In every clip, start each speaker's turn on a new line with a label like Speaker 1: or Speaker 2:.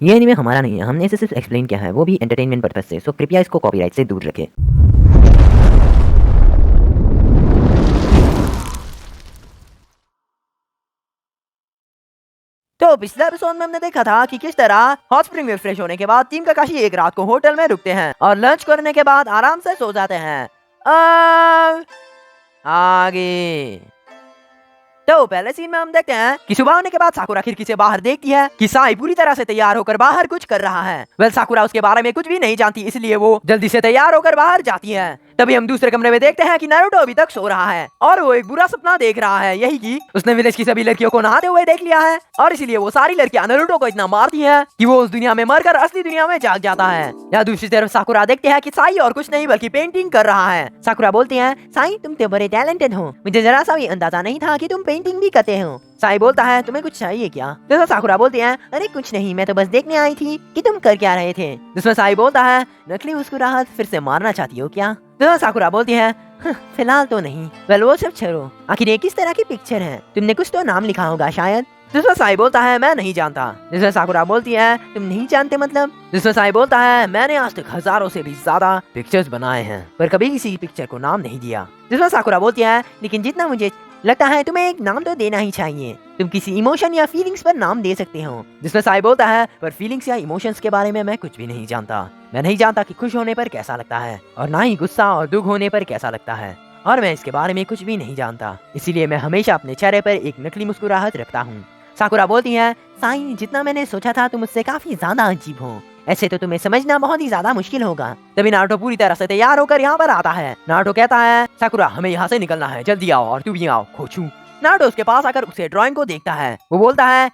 Speaker 1: ये एनीमे हमारा नहीं है, हमने इसे सिर्फ एक्सप्लेन किया है, वो भी एंटरटेनमेंट पर्पस से, सो कृपया इसको कॉपीराइट से दूर रखें।
Speaker 2: तो पिछले एपिसोड में हमने देखा था कि किस तरह हॉट स्प्रिंग में फ्रेश होने के बाद टीम काकाशी एक रात को होटल में रुकते हैं और लंच करने के बाद आराम से सो जाते हैं। आगे तो पहले सीन में हम देखते हैं कि सुबह होने के बाद साकुरा खिड़की से बाहर देखती है कि साई पूरी तरह से तैयार होकर बाहर कुछ कर रहा है। वेल साकुरा उसके बारे में कुछ भी नहीं जानती, इसलिए वो जल्दी से तैयार होकर बाहर जाती है। तभी हम दूसरे कमरे में देखते हैं कि नारुतो अभी तक सो रहा है और वो एक बुरा सपना देख रहा है, यही कि उसने विलेज की सभी लड़कियों को नहाते हुए देख लिया है और इसीलिए वो सारी लड़कियां नारुतो को इतना मारती है कि वो उस दुनिया में मरकर असली दुनिया में जाग जाता है। या दूसरी तरफ साकुरा देखते हैं कि साई और कुछ नहीं बल्कि पेंटिंग कर रहा है। साकुरा बोलती है, साई तुम तो बड़े टैलेंटेड हो, मुझे जरा सा भी अंदाजा नहीं था कि तुम पेंटिंग भी करते हो। साई बोलता है, तुम्हें कुछ चाहिए क्या? जिसमें साकुरा बोलती है, अरे कुछ नहीं, मैं तो बस देखने आई थी कि तुम कर क्या रहे थे। जिसमें साई बोलता है, नकली मुस्कुराहट फिर से मारना चाहती हो क्या? तो साकुरा बोलती है, फिलहाल तो नहीं। वेल वो सब छोड़ो, आखिर ये किस तरह की पिक्चर है? तुमने कुछ तो नाम लिखा होगा शायद। जिसमें साई बोलता है, मैं नहीं जानता। जिसमें साकुरा बोलती है, तुम नहीं जानते मतलब? जिसमें साई बोलता है, मैंने आज तक हजारों से भी ज्यादा पिक्चर्स बनाए हैं पर कभी किसी पिक्चर को नाम नहीं दिया। जिसमें साकुरा बोलती है, लेकिन जितना मुझे लगता है तुम्हें एक नाम तो देना ही चाहिए, तुम किसी इमोशन या फीलिंग्स पर नाम दे सकते हो। जिसमें साई बोलता है, पर फीलिंग्स या इमोशंस के बारे में मैं कुछ भी नहीं जानता। मैं नहीं जानता कि खुश होने पर कैसा लगता है और ना ही गुस्सा और दुख होने पर कैसा लगता है, और मैं इसके बारे में कुछ भी नहीं जानता, इसीलिए मैं हमेशा अपने चेहरे पर एक नकली मुस्कुराहट रखता हूँ। साकुरा बोलती है, साई जितना मैंने सोचा था तुम मुझसे काफी ज्यादा अजीब हो, ऐसे तो तुम्हें समझना बहुत ही ज्यादा मुश्किल होगा। तभी नारुतो पूरी तरह से तैयार होकर यहाँ पर आता है। नारुतो कहता है, साकुरा हमें यहाँ से निकलना है, जल्दी आओ और तू भी आओ खोचू। नारुतो उसके पास आकर उसे ड्राइंग को देखता है। वो बोलता है,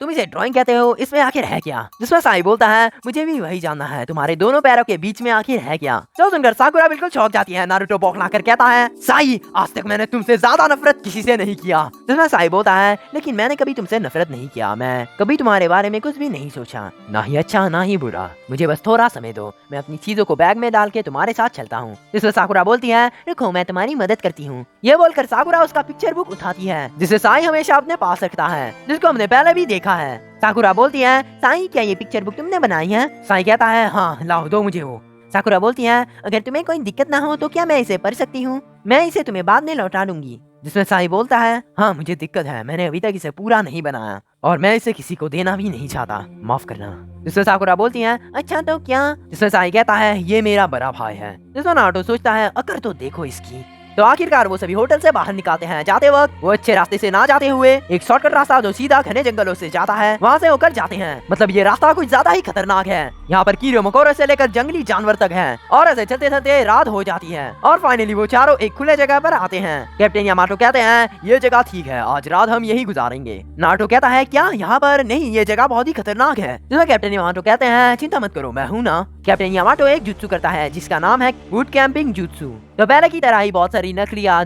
Speaker 2: तुम इसे ड्राइंग कहते हो, इसमें आखिर है क्या? जिसमें साई बोलता है, मुझे भी वही जानना है, तुम्हारे दोनों पैरों के बीच में आखिर है क्या? जो सुनकर साकुरा बिल्कुल चौंक जाती है। नारुतो बौखला कर कहता है, साई आज तक मैंने तुमसे ज्यादा नफरत किसी से नहीं किया। जिसमें साई बोलता है, लेकिन मैंने कभी तुमसे नफरत नहीं किया, मैं कभी तुम्हारे बारे में कुछ भी नहीं सोचा, ना ही अच्छा ना ही बुरा, मुझे बस थोड़ा समय दो, मैं अपनी चीजों को बैग में डाल के तुम्हारे साथ चलता हूँ। जिसमें साकुरा बोलती है, रुको मैं तुम्हारी मदद करती हूँ। ये बोलकर साकुरा उसका पिक्चर बुक उठाती है जिसे साई हमेशा अपने पास रखता है, जिसको हमने पहले भी देखा है। साकुरा बोलती है, साई क्या ये पिक्चर बुक तुमने बनाई है? साई कहता है, हाँ लाओ दो मुझे वो। साकुरा बोलती है, अगर तुम्हें कोई दिक्कत ना हो तो क्या मैं इसे पढ़ सकती हूँ? मैं इसे तुम्हें बाद में लौटा दूंगी। जिसमें साई बोलता है, हाँ मुझे दिक्कत है, मैंने अभी तक इसे पूरा नहीं बनाया और मैं इसे किसी को देना भी नहीं चाहता, माफ करना। जिसमें साकुरा बोलती है, अच्छा तो क्या? जिसमें साई कहता है, ये मेरा बड़ा भाई है। जिसमें नारुतो सोचता है, अकर तो देखो इसकी। तो आखिरकार वो सभी होटल से बाहर निकलते हैं। जाते वक्त वो अच्छे रास्ते से ना जाते हुए एक शॉर्टकट रास्ता जो सीधा घने जंगलों से जाता है वहाँ से होकर जाते हैं। मतलब ये रास्ता कुछ ज्यादा ही खतरनाक है। यहाँ पर कीड़े मकोड़े से लेकर जंगली जानवर तक हैं और ऐसे चलते चलते रात हो जाती है और फाइनली वो चारों एक खुले जगह पर आते हैं। कैप्टन यामाटो कहते हैं, ये जगह ठीक है, आज रात हम यही गुजारेंगे। नारुतो कहता है, क्या यहाँ पर? नहीं, ये जगह बहुत ही खतरनाक है। जिसमें कैप्टन यामाटो कहते हैं, चिंता मत करो, मैं हूँ ना। कैप्टन यामाटो एक जुत्सु करता है जिसका नाम है बूट कैंपिंग जुत्सु। तो पहले की तरह ही बहुत सारी नकलियां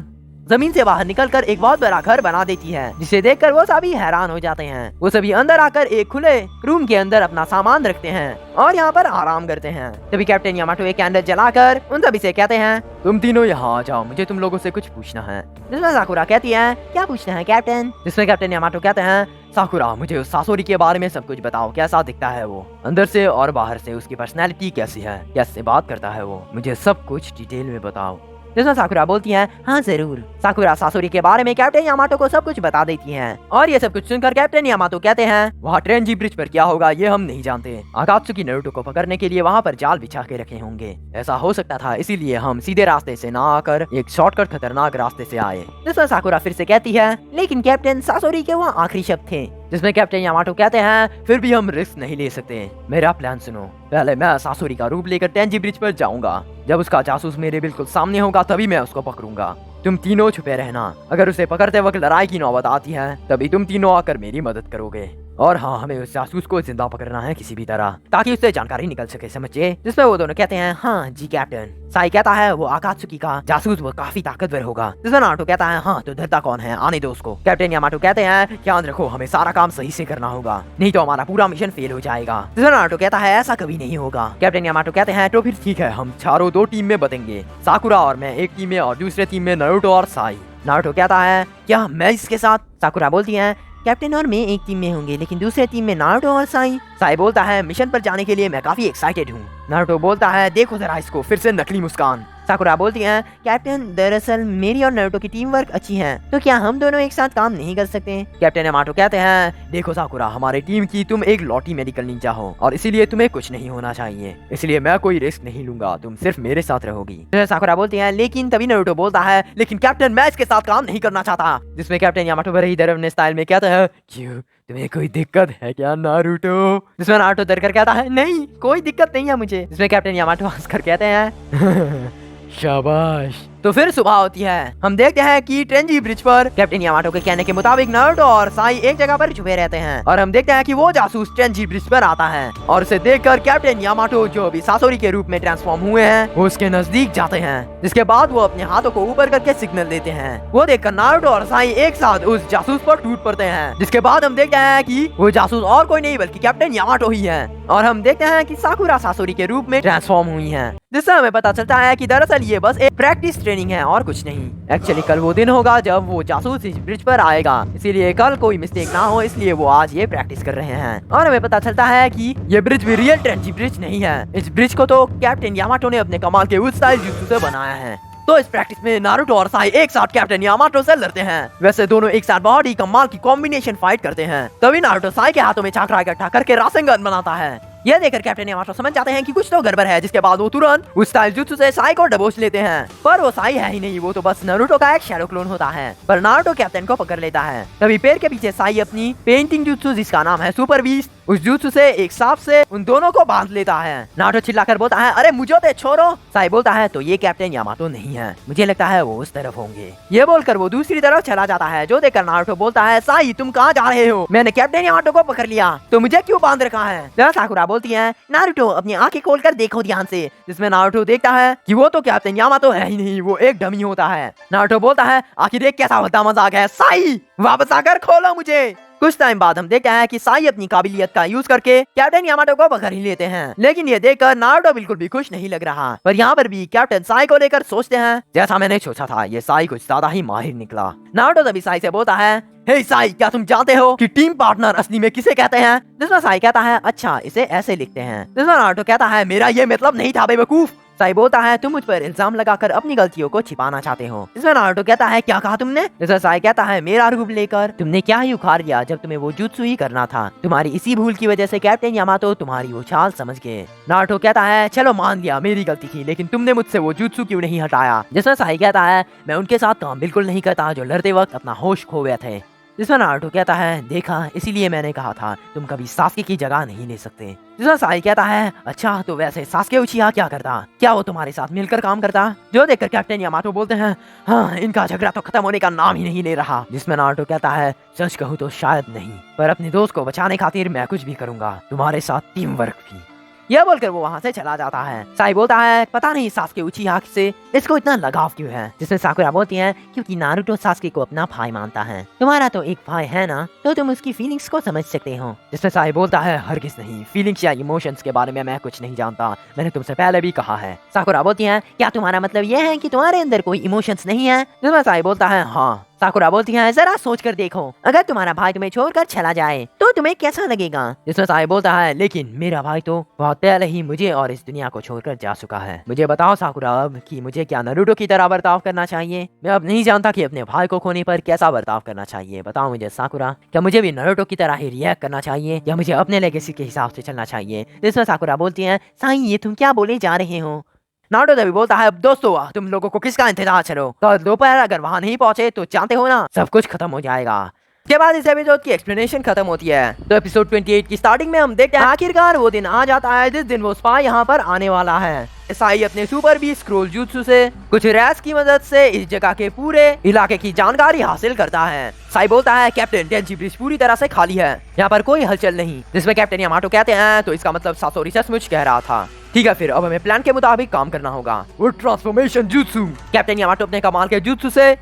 Speaker 2: जमीन से बाहर निकलकर एक बहुत बड़ा घर बना देती है, जिसे देखकर वो सभी हैरान हो जाते हैं। वो सभी अंदर आकर एक खुले रूम के अंदर अपना सामान रखते हैं और यहाँ पर आराम करते हैं। तभी कैप्टन यामाटो एक कैंडल जलाकर उन सभी से कहते हैं, तुम तीनों यहाँ आ जाओ, मुझे तुम लोगों से कुछ पूछना है। जिसमें साकुरा कहती है, क्या पूछना है कैप्टन? जिसमें कैप्टन यामाटो कहते हैं, साकुरा मुझे उस सासोरी के बारे में सब कुछ बताओ, कैसा दिखता है वो अंदर से और बाहर से, उसकी पर्सनैलिटी कैसी है, कैसे बात करता है वो, मुझे सब कुछ डिटेल में बताओ। जिसमें साकुरा बोलती है, हाँ जरूर। साकुरा सासुरी के बारे में कैप्टन यामाटो को सब कुछ बता देती है और ये सब कुछ सुनकर कैप्टन यामाटो कहते हैं, वहाँ ट्रेनजी ब्रिज पर क्या होगा ये हम नहीं जानते। आकात्सुकी नारुतो को पकड़ने के लिए वहाँ पर जाल बिछा के रखे होंगे, ऐसा हो सकता था, इसीलिए हम सीधे रास्ते से ना आकर एक शॉर्टकट खतरनाक रास्ते से आए। जिसमें साकुरा फिर से कहती है, लेकिन कैप्टन सासुरी के वहाँ आखिरी शब्द थे। जिसमें कैप्टन यामाटो कहते हैं, फिर भी हम रिस्क नहीं ले सकते, मेरा प्लान सुनो। पहले मैं सासुरी का रूप लेकर टेंजी ब्रिज पर जाऊंगा, जब उसका जासूस मेरे बिल्कुल सामने होगा तभी मैं उसको पकड़ूंगा। तुम तीनों छुपे रहना, अगर उसे पकड़ते वक्त लड़ाई की नौबत आती है तभी तुम तीनों आकर मेरी मदद करोगे। और हाँ, हमें उस जासूस को जिंदा पकड़ना है किसी भी तरह, ताकि उससे जानकारी निकल सके, समझे? जिसमें वो दोनों कहते हैं, हाँ जी कैप्टन। साई कहता है, वो आकात्सुकी का जासूस, वो काफी ताकतवर होगा। जिसमें नारुतो कहता है, हाँ तो डरता कौन है, आने दो उसको। कैप्टन यामाटो कहते हैं, ध्यान रखो, हमें सारा काम सही से करना होगा, नहीं तो हमारा पूरा मिशन फेल हो जाएगा। जिसमें नारुतो कहता है, ऐसा कभी नहीं होगा। कैप्टन यामाटो कहते हैं, तो फिर ठीक है, हम चारों दो टीम में बटेंगे, साकुरा और मैं एक टीम में और दूसरे टीम में नारुतो और साई। नारुतो कहता है, क्या मैं इसके साथ? साकुरा बोलती है, कैप्टन और मैं एक टीम में होंगे, लेकिन दूसरे टीम में नारुतो और साई बोलता है मिशन पर जाने के लिए मैं काफी एक्साइटेड हूँ। नारुतो बोलता है देखो जरा इसको, फिर से नकली मुस्कान। साकुरा बोलती है कैप्टन दरअसल मेरी और नारुतो की टीम वर्क अच्छी है, तो क्या हम दोनों एक साथ काम नहीं कर सकते? कैप्टन यामाटो कहते हैं देखो साकुरा, हमारे टीम की तुम एक लॉटी मेडिकल निंजा हो और इसीलिए तुम्हें कुछ नहीं होना चाहिए, इसलिए मैं कोई रिस्क नहीं लूंगा, तुम सिर्फ मेरे साथ रहोगी। साकुरा बोलती है लेकिन तभी नारुतो बोलता है लेकिन कैप्टन मैं इसके साथ काम नहीं करना चाहता, जिसमें कैप्टन यामाटो बड़े ही डरावने स्टाइल में कहता है क्यों तुम्हें कोई दिक्कत है क्या नारुतो? जिसमें नारुतो डर कर कहता है नहीं कोई दिक्कत नहीं है मुझे, जिसमें कैप्टन यामाटो हंस कर कहते हैं शाबाश। तो फिर सुबह होती है, हम देखते हैं कि ट्रेंजी ब्रिज पर कैप्टन यामाटो के कहने के मुताबिक नारुतो और साई एक जगह पर छुपे रहते हैं और हम देखते हैं कि वो जासूस ट्रेंजी ब्रिज पर आता है और उसे देखकर कैप्टन यामाटो जो अभी सासोरी के रूप में ट्रांसफॉर्म हुए हैं वो उसके नजदीक जाते हैं, जिसके बाद वो अपने हाथों को ऊपर करके सिग्नल देते हैं। वो देखकर नारुतो और साई एक साथ उस जासूस पर टूट पड़ते हैं, जिसके बाद हम देखते हैं कि वो जासूस और कोई नहीं बल्कि कैप्टन यामाटो ही है और हम देखते हैं कि साकुरा सासोरी के रूप में ट्रांसफॉर्म हुई है, जिससे हमें पता चलता है कि दरअसल ये बस एक प्रैक्टिस ट्रेनिंग है और कुछ नहीं। एक्चुअली कल वो दिन होगा जब वो जासूस इस ब्रिज पर आएगा, इसीलिए कल कोई मिस्टेक ना हो इसलिए वो आज ये प्रैक्टिस कर रहे हैं और हमें पता चलता है कि ये ब्रिज भी रियल ट्रेंजी ब्रिज नहीं है। इस ब्रिज को तो कैप्टन यामाटो ने अपने कमाल के उस स्टाइल jutsu से बनाया है। तो इस प्रैक्टिस में नारुतो और साई एक साथ कैप्टन यामाटो से लड़ते हैं। वैसे दोनों एक साथ बहुत ही कमाल की कॉम्बिनेशन फाइट करते हैं। तभी नारुतो साई के हाथों में चाकरा इकट्ठा करके रासेंगन बनाता है। यह देखकर कैप्टन यामाटो समझ जाते हैं कि कुछ तो गड़बड़ है, जिसके बाद वो तुरंत उस स्टाइल jutsu से साई को दबोच लेते हैं। पर वो साई है ही नहीं, वो तो बस नारुतो का एक शैडो क्लोन होता है। पर नारुतो कैप्टन को पकड़ लेता है। तभी पेड़ के पीछे साई अपनी पेंटिंग jutsu जिसका नाम है सुपर बीस्ट, उस jutsu से एक सांप से उन दोनों को बांध लेता है। नारुतो चिल्लाकर बोलता है अरे मुझे तो छोड़ो। साई बोलता है तो ये कैप्टन यामाटो नहीं है, मुझे लगता है वो उस तरफ होंगे। ये बोलकर वो दूसरी तरफ चला जाता है, जो देखकर नारुतो बोलता है साई तुम कहाँ जा रहे हो? मैंने कैप्टन यामाटो को पकड़ लिया तो मुझे क्यों बांध रखा है? साकुरा बोलती है नारुतो अपनी आंखें खोलकर देखो ध्यान से, जिसमें नारुतो देखता है कि वो तो कैप्टन यामाटो है ही नहीं, वो एक डमी होता है। नारुतो बोलता है आखिर एक कैसा भद्दा मजाक है, साई वापस आकर खोलो मुझे। कुछ टाइम बाद हम देखते हैं कि साई अपनी काबिलियत का यूज करके कैप्टन यामाटो को पकड़ ही लेते हैं, लेकिन ये देखकर नारुतो बिल्कुल भी खुश नहीं लग रहा। पर यहाँ पर भी कैप्टन साई को लेकर सोचते हैं जैसा मैंने सोचा था, ये साई कुछ ज्यादा ही माहिर निकला। नारुतो तभी साई से बोलता है हे साई क्या तुम जानते हो कि टीम पार्टनर असली में किसे कहते हैं? जिसमें साई कहता है अच्छा इसे ऐसे लिखते हैं। जिसमें नारुतो कहता है मेरा ये मतलब नहीं था बेवकूफ। साई बोलता है तुम मुझ पर इल्जाम लगाकर अपनी गलतियों को छिपाना चाहते हो। इसमें नारुतो कहता है क्या कहा तुमने? जिसमें साई कहता है मेरा रूप लेकर तुमने क्या ही उखाड़ लिया जब तुम्हें वो jutsu ही करना था। तुम्हारी इसी भूल की वजह से कैप्टन यामाटो तुम्हारी वो चाल समझ गए। नारुतो कहता है चलो मान लिया मेरी गलती थी, लेकिन तुमने मुझसे वो jutsu क्यों नहीं हटाया? जिसमें साई कहता है मैं उनके साथ काम बिल्कुल नहीं करता जो लड़ते वक्त अपना होश खो गए थे। जिसमें नारुतो कहता है देखा इसीलिए मैंने कहा था तुम कभी सास्के की जगह नहीं ले सकते। जिसमें साई कहता है अच्छा तो वैसे सास्के उचिहा क्या करता? क्या वो तुम्हारे साथ मिलकर काम करता? जो देखकर कैप्टन यामाटो बोलते हैं हाँ इनका झगड़ा तो खत्म होने का नाम ही नहीं ले रहा। जिसमें नारुतो कहता है सच कहूँ तो शायद नहीं, पर अपने दोस्त को बचाने खातिर मैं कुछ भी करूंगा, तुम्हारे साथ टीम वर्क भी। यह बोलकर वो वहाँ से चला जाता है। साई बोलता है पता नहीं सास्के उचिहा से इसको इतना लगाव क्यों है? जिसमें साकुरा बोलती है क्योंकि नारुतो सास्के को अपना भाई मानता है। तुम्हारा तो एक भाई है ना, तो तुम उसकी फीलिंग्स को समझ सकते हो। जिसमें साई बोलता है हरगिज नहीं, फीलिंग्स या इमोशंस के बारे में मैं कुछ नहीं जानता, मैंने तुमसे पहले भी कहा है। साकुरा बोलती है क्या तुम्हारा मतलब यह है कि तुम्हारे अंदर कोई इमोशंस नहीं है? जिसमें साई बोलता है हाँ। साकुरा बोलती है जरा सोच कर देखो, अगर तुम्हारा भाई तुम्हें छोड़कर चला जाए तो तुम्हें कैसा लगेगा? जिसमें साई बोलता है लेकिन मेरा भाई तो बहुत पहले ही मुझे और इस दुनिया को छोड़कर जा चुका है। मुझे बताओ साकुरा अब कि मुझे क्या नारुतो की तरह बर्ताव करना चाहिए? मैं अब नहीं जानता कि अपने भाई को खोने पर कैसा बर्ताव करना चाहिए। बताओ मुझे साकुरा, क्या मुझे भी नारुतो की तरह ही रिएक्ट करना चाहिए या मुझे अपने लेगेसी के हिसाब से चलना चाहिए? जिसमें साकुरा बोलती है साई ये तुम क्या बोले जा रहे हो? नारुतो तभी बोलता है दोस्तों तुम लोगों को किसका इंतजार? चलो तो दोपहर अगर वहाँ नहीं पहुँचे तो जानते हो ना सब कुछ खत्म हो जाएगा। के बाद इस एपिसोड की एक्सप्लेनेशन खत्म होती है। तो एपिसोड 28 की स्टार्टिंग में हम देखते हैं आखिरकार वो दिन आ जाता है जिस दिन वो स्पाई यहाँ पर आने वाला है। साई अपने सुपर बी स्क्रोल jutsu से कुछ रैस की मदद से इस जगह के पूरे इलाके की जानकारी हासिल करता है। साई बोलता है कैप्टन टेंजी ब्रिज पूरी तरह से खाली है, यहाँ पर कोई हलचल नहीं। जिसमें कैप्टन यामाटो कहते हैं तो इसका मतलब सासोरी सचमुच कह रहा था। ठीक है फिर अब हमें प्लान के मुताबिक काम करना होगा। वो ट्रांसफॉर्मेशन jutsu। कैप्टन यामाटो अपने कमाल के jutsu से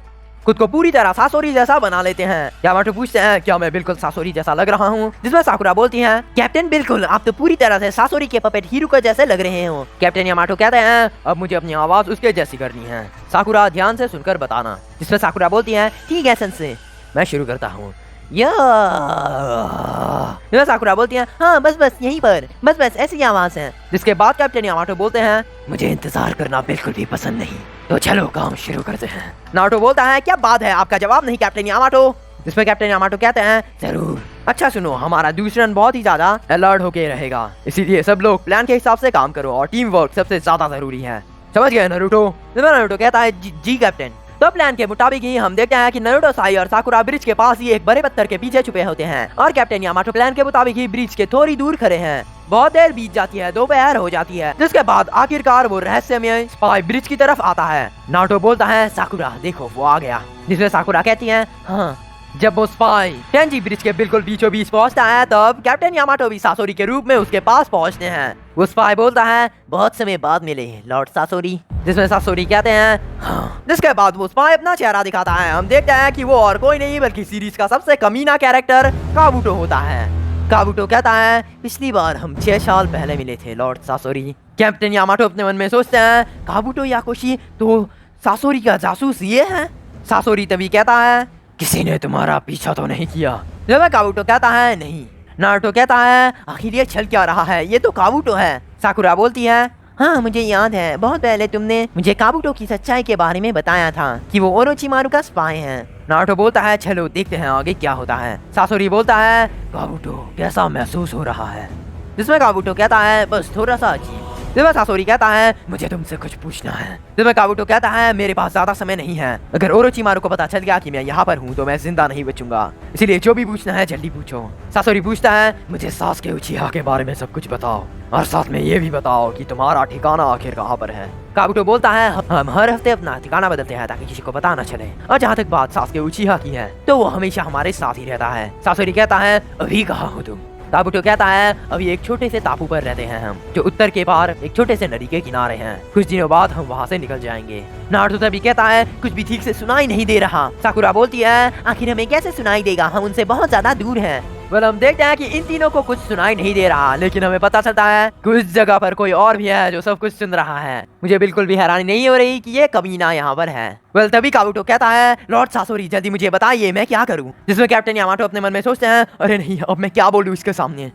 Speaker 2: खुद को पूरी तरह सासोरी जैसा बना लेते हैं। यामाटो पूछते हैं क्या मैं बिल्कुल सासोरी जैसा लग रहा हूँ? जिसमें साकुरा बोलती हैं कैप्टन बिल्कुल, आप तो पूरी तरह से सासोरी के पपेट हिरुका जैसे लग रहे हो। कैप्टन यामाटो कहते हैं अब मुझे अपनी आवाज उसके जैसी करनी है, साकुरा ध्यान से सुनकर बताना। जिसमें साकुरा बोलती है ठीक है सेंसे, मैं शुरू करता हूँ। या साकुरा बोलती है हाँ बस बस यहीं पर, बस बस ऐसी आवाज है। जिसके बाद कैप्टन यामाटो बोलते हैं मुझे इंतजार करना बिल्कुल भी पसंद नहीं, तो चलो काम शुरू करते हैं। नारुतो बोलता है क्या बात है, आपका जवाब नहीं कैप्टन यामाटो। जिसमें कैप्टन यामाटो कहते हैं जरूर। अच्छा सुनो, हमारा दुश्मन बहुत ही ज्यादा अलर्ट होके रहेगा, इसीलिए सब लोग प्लान के हिसाब से काम करो और टीम वर्क सबसे ज्यादा जरूरी है, समझ गए नारुतो। नारुतो कहता है जी कैप्टन। तो प्लान के मुताबिक ही हम देखते हैं कि नारुतो, साई और साकुरा ब्रिज के पास ही एक बड़े पत्थर के पीछे छुपे होते हैं और कैप्टन यामाटो प्लान के मुताबिक ही ब्रिज के थोड़ी दूर खड़े हैं। बहुत देर बीत जाती है, दोपहर हो जाती है, जिसके बाद आखिरकार वो रहस्यमय स्पाई ब्रिज की तरफ आता है। नारुतो बोलता है साकुरा देखो वो आ गया। जिसमें साकुरा कहती है हाँ। जब वो स्पाई टेंजी ब्रिज के बिल्कुल बीचों बीच पहुंचता है तब कैप्टन यामाटो भी सासोरी के रूप में उसके पास पहुंचते हैं। वो स्पाई बोलता है बहुत समय बाद मिले लॉर्ड सासोरी। जिसमें सासोरी कहते हैं हाँ। जिसके बाद वो स्पाई अपना चेहरा दिखाता है। हम देखते हैं कि वो और कोई नहीं बल्कि सीरीज का सबसे कमीना कैरेक्टर काबुटो होता है। काबुटो कहता है पिछली बार हम 6 साल पहले मिले थे लॉर्ड सासोरी। कैप्टन यामाटो अपने मन में सोचते हैं काबुटो याकोशी तो सासोरी का जासूस ये है। सासोरी तभी कहता है किसी ने तुम्हारा पीछा तो नहीं किया। जब काबुटो कहता है नहीं। नारुतो कहता है आखिर ये चल क्या रहा है, ये तो काबुटो है। साकुरा बोलती है हाँ मुझे याद है, बहुत पहले तुमने मुझे काबुटो की सच्चाई के बारे में बताया था कि वो ओरोचिमारू का स्पाई है। नारुतो बोलता है चलो देखते हैं आगे क्या होता है। सासोरी बोलता है काबुटो कैसा महसूस हो रहा है। जिसमें काबुटो कहता है बस थोड़ा सा अजीब। जिसमें सासोरी कहता है मुझे तुमसे कुछ पूछना है। जिसमें काबुटो कहता है मेरे पास ज्यादा समय नहीं है, अगर ओरोचिमारू को पता चल गया कि मैं यहाँ पर हूँ तो मैं जिंदा नहीं बचूंगा, इसीलिए जो भी पूछना है जल्दी पूछो। सासोरी पूछता है मुझे सासुके उचिहा के बारे में सब कुछ बताओ और साथ में ये भी बताओ कि तुम्हारा ठिकाना आखिर कहाँ पर है। काबुटो बोलता है हम हर हफ्ते अपना ठिकाना बदलते हैं ताकि किसी को पता न चले, और जहाँ तक बात सासुके उचिहा की है तो वो हमेशा हमारे साथ ही रहता है। सासोरी कहता है अभी कहाँ हो तुम। काबुटो कहता है अभी एक छोटे से टापू पर रहते हैं हम, जो उत्तर के पार एक छोटे से नदी के किनारे हैं। कुछ दिनों बाद हम वहाँ से निकल जाएंगे। नारुतो तभी कहता है कुछ भी ठीक से सुनाई नहीं दे रहा। साकुरा बोलती है आखिर हमें कैसे सुनाई देगा, हम उनसे बहुत ज्यादा दूर हैं। हम देखते हैं कि इन तीनों को कुछ सुनाई नहीं दे रहा, लेकिन हमें पता चलता है कुछ जगह पर कोई और भी है जो सब कुछ सुन रहा है। मुझे बिल्कुल भी हैरानी नहीं हो रही कि ये कमीना यहाँ पर है। तभी काबुटो कहता है लॉर्ड सासोरी जल्दी मुझे बताइए मैं क्या करूँ। जिसमें कैप्टन यामाटो अपने मन में सोचते हैं अरे नहीं अब मैं क्या बोलूँ इसके सामने।